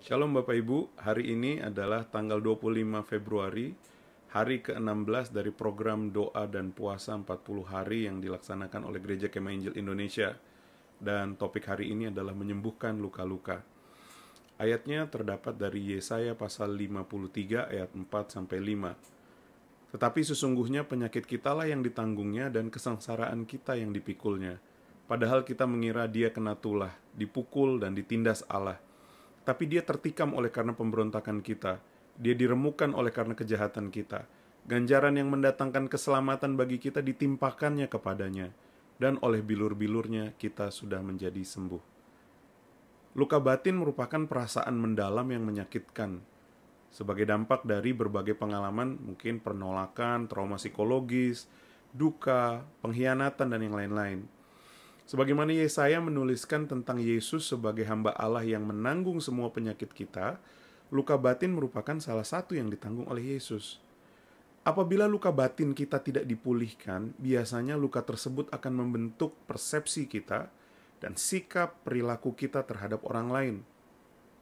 Shalom Bapak Ibu, hari ini adalah tanggal 25 Februari, hari ke-16 dari program doa dan puasa 40 hari yang dilaksanakan oleh Gereja Kemah Injil Indonesia. Dan topik hari ini adalah menyembuhkan luka-luka. Ayatnya terdapat dari Yesaya pasal 53 ayat 4-5. Tetapi sesungguhnya penyakit kitalah yang ditanggungnya dan kesengsaraan kita yang dipikulnya. Padahal kita mengira dia kena tulah, dipukul dan ditindas Allah. Tapi dia tertikam oleh karena pemberontakan kita. Dia diremukkan oleh karena kejahatan kita. Ganjaran yang mendatangkan keselamatan bagi kita ditimpakannya kepadanya. Dan oleh bilur-bilurnya kita sudah menjadi sembuh. Luka batin merupakan perasaan mendalam yang menyakitkan. Sebagai dampak dari berbagai pengalaman, mungkin penolakan, trauma psikologis, duka, pengkhianatan, dan yang lain-lain. Sebagaimana Yesaya menuliskan tentang Yesus sebagai hamba Allah yang menanggung semua penyakit kita, luka batin merupakan salah satu yang ditanggung oleh Yesus. Apabila luka batin kita tidak dipulihkan, biasanya luka tersebut akan membentuk persepsi kita dan sikap perilaku kita terhadap orang lain,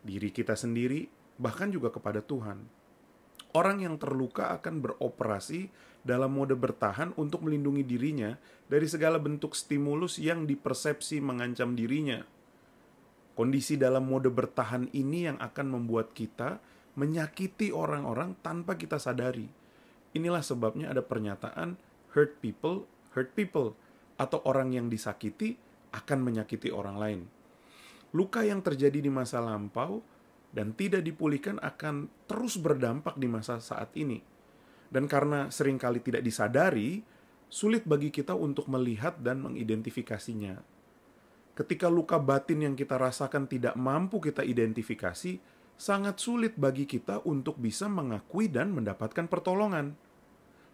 diri kita sendiri, bahkan juga kepada Tuhan. Orang yang terluka akan beroperasi dalam mode bertahan untuk melindungi dirinya dari segala bentuk stimulus yang dipersepsi mengancam dirinya. Kondisi dalam mode bertahan ini yang akan membuat kita menyakiti orang-orang tanpa kita sadari. Inilah sebabnya ada pernyataan hurt people, atau orang yang disakiti akan menyakiti orang lain. Luka yang terjadi di masa lampau dan tidak dipulihkan akan terus berdampak di masa saat ini. Dan karena seringkali tidak disadari, sulit bagi kita untuk melihat dan mengidentifikasinya. Ketika luka batin yang kita rasakan tidak mampu kita identifikasi, sangat sulit bagi kita untuk bisa mengakui dan mendapatkan pertolongan.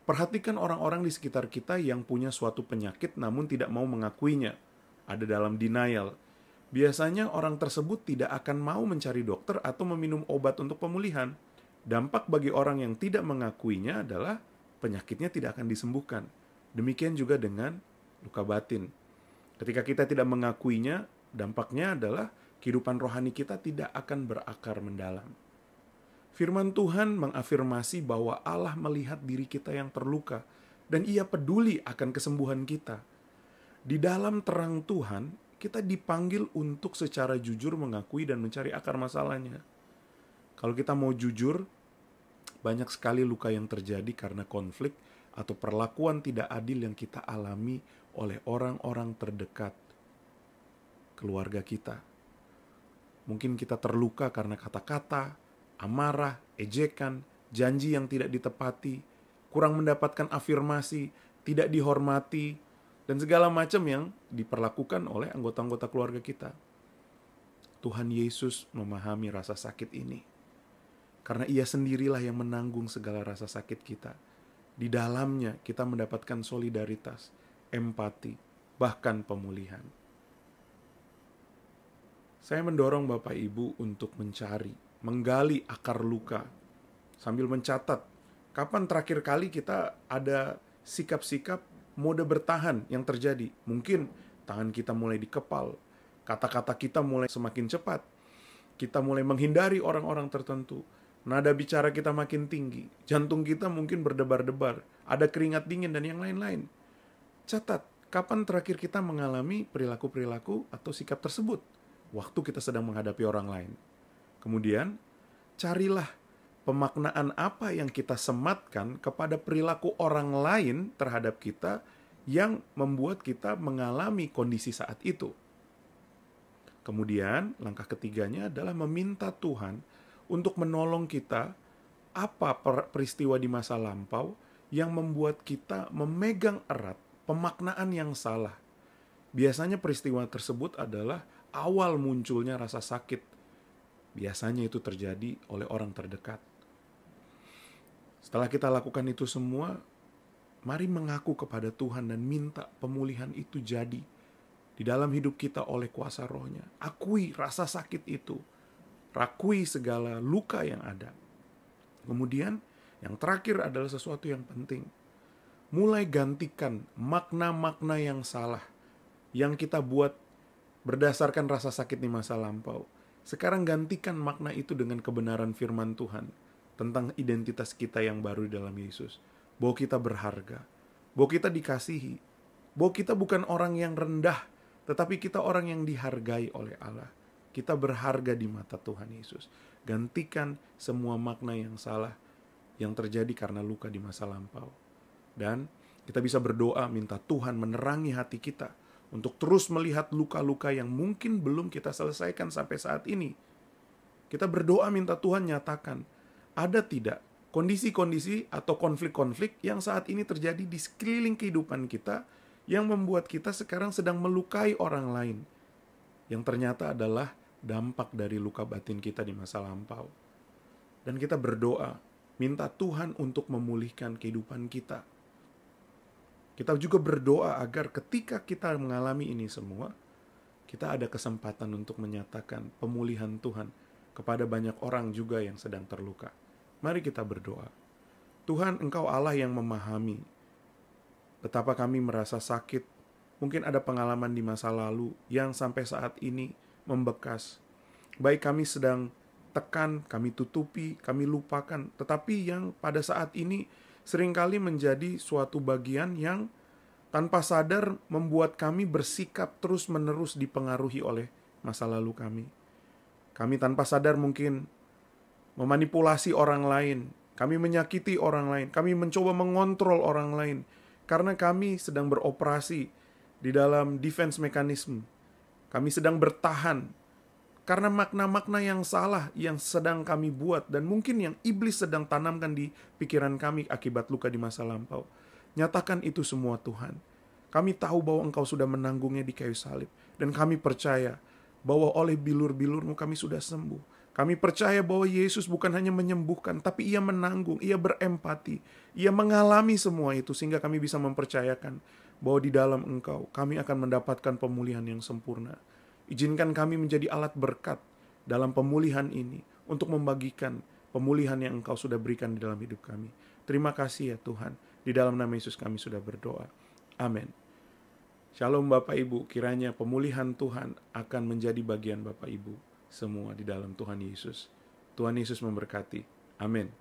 Perhatikan orang-orang di sekitar kita yang punya suatu penyakit namun tidak mau mengakuinya. Ada dalam denial. Biasanya orang tersebut tidak akan mau mencari dokter atau meminum obat untuk pemulihan. Dampak bagi orang yang tidak mengakuinya adalah penyakitnya tidak akan disembuhkan. Demikian juga dengan luka batin. Ketika kita tidak mengakuinya, dampaknya adalah kehidupan rohani kita tidak akan berakar mendalam. Firman Tuhan mengafirmasi bahwa Allah melihat diri kita yang terluka dan Ia peduli akan kesembuhan kita. Di dalam terang Tuhan, kita dipanggil untuk secara jujur mengakui dan mencari akar masalahnya. Kalau kita mau jujur, banyak sekali luka yang terjadi karena konflik atau perlakuan tidak adil yang kita alami oleh orang-orang terdekat keluarga kita. Mungkin kita terluka karena kata-kata, amarah, ejekan, janji yang tidak ditepati, kurang mendapatkan afirmasi, tidak dihormati, dan segala macam yang diperlakukan oleh anggota-anggota keluarga kita. Tuhan Yesus memahami rasa sakit ini. Karena Ia sendirilah yang menanggung segala rasa sakit kita. Di dalamnya kita mendapatkan solidaritas, empati, bahkan pemulihan. Saya mendorong Bapak Ibu untuk mencari, menggali akar luka, sambil mencatat kapan terakhir kali kita ada sikap-sikap mode bertahan yang terjadi. Mungkin tangan kita mulai dikepal, kata-kata kita mulai semakin cepat, kita mulai menghindari orang-orang tertentu, nada bicara kita makin tinggi, jantung kita mungkin berdebar-debar, ada keringat dingin dan yang lain-lain. Catat, kapan terakhir kita mengalami perilaku-perilaku atau sikap tersebut waktu kita sedang menghadapi orang lain. Kemudian, carilah pemaknaan apa yang kita sematkan kepada perilaku orang lain terhadap kita yang membuat kita mengalami kondisi saat itu. Kemudian, langkah ketiganya adalah meminta Tuhan untuk menolong kita apa peristiwa di masa lampau yang membuat kita memegang erat pemaknaan yang salah. Biasanya peristiwa tersebut adalah awal munculnya rasa sakit. Biasanya itu terjadi oleh orang terdekat. Setelah kita lakukan itu semua, mari mengaku kepada Tuhan dan minta pemulihan itu jadi di dalam hidup kita oleh kuasa Roh-Nya. Akui rasa sakit itu. Akui segala luka yang ada. Kemudian, yang terakhir adalah sesuatu yang penting. Mulai gantikan makna-makna yang salah yang kita buat berdasarkan rasa sakit di masa lampau. Sekarang gantikan makna itu dengan kebenaran firman Tuhan tentang identitas kita yang baru di dalam Yesus. Bahwa kita berharga, bahwa kita dikasihi, bahwa kita bukan orang yang rendah, tetapi kita orang yang dihargai oleh Allah. Kita berharga di mata Tuhan Yesus. Gantikan semua makna yang salah yang terjadi karena luka di masa lampau. Dan kita bisa berdoa minta Tuhan menerangi hati kita untuk terus melihat luka-luka yang mungkin belum kita selesaikan sampai saat ini. Kita berdoa minta Tuhan nyatakan, ada tidak kondisi-kondisi atau konflik-konflik yang saat ini terjadi di sekeliling kehidupan kita yang membuat kita sekarang sedang melukai orang lain, yang ternyata adalah dampak dari luka batin kita di masa lampau. Dan kita berdoa minta Tuhan untuk memulihkan kehidupan kita. Kita juga berdoa agar ketika kita mengalami ini semua, kita ada kesempatan untuk menyatakan pemulihan Tuhan kepada banyak orang juga yang sedang terluka. Mari kita berdoa. Tuhan, Engkau Allah yang memahami betapa kami merasa sakit. Mungkin ada pengalaman di masa lalu yang sampai saat ini membekas. Baik kami sedang tekan, kami tutupi, kami lupakan. Tetapi yang pada saat ini seringkali menjadi suatu bagian yang tanpa sadar membuat kami bersikap terus-menerus dipengaruhi oleh masa lalu kami. Kami tanpa sadar mungkin memanipulasi orang lain, kami menyakiti orang lain, kami mencoba mengontrol orang lain, karena kami sedang beroperasi di dalam defense mechanism. Kami sedang bertahan karena makna-makna yang salah yang sedang kami buat dan mungkin yang iblis sedang tanamkan di pikiran kami akibat luka di masa lampau. Nyatakan itu semua Tuhan. Kami tahu bahwa Engkau sudah menanggungnya di kayu salib. Dan kami percaya bahwa oleh bilur-bilur-Mu kami sudah sembuh. Kami percaya bahwa Yesus bukan hanya menyembuhkan, tapi Ia menanggung, Ia berempati. Ia mengalami semua itu sehingga kami bisa mempercayakan bahwa di dalam Engkau kami akan mendapatkan pemulihan yang sempurna. Izinkan kami menjadi alat berkat dalam pemulihan ini untuk membagikan pemulihan yang Engkau sudah berikan di dalam hidup kami. Terima kasih ya Tuhan. Di dalam nama Yesus kami sudah berdoa. Amin. Shalom Bapak Ibu, kiranya pemulihan Tuhan akan menjadi bagian Bapak Ibu semua di dalam Tuhan Yesus. Tuhan Yesus memberkati. Amin.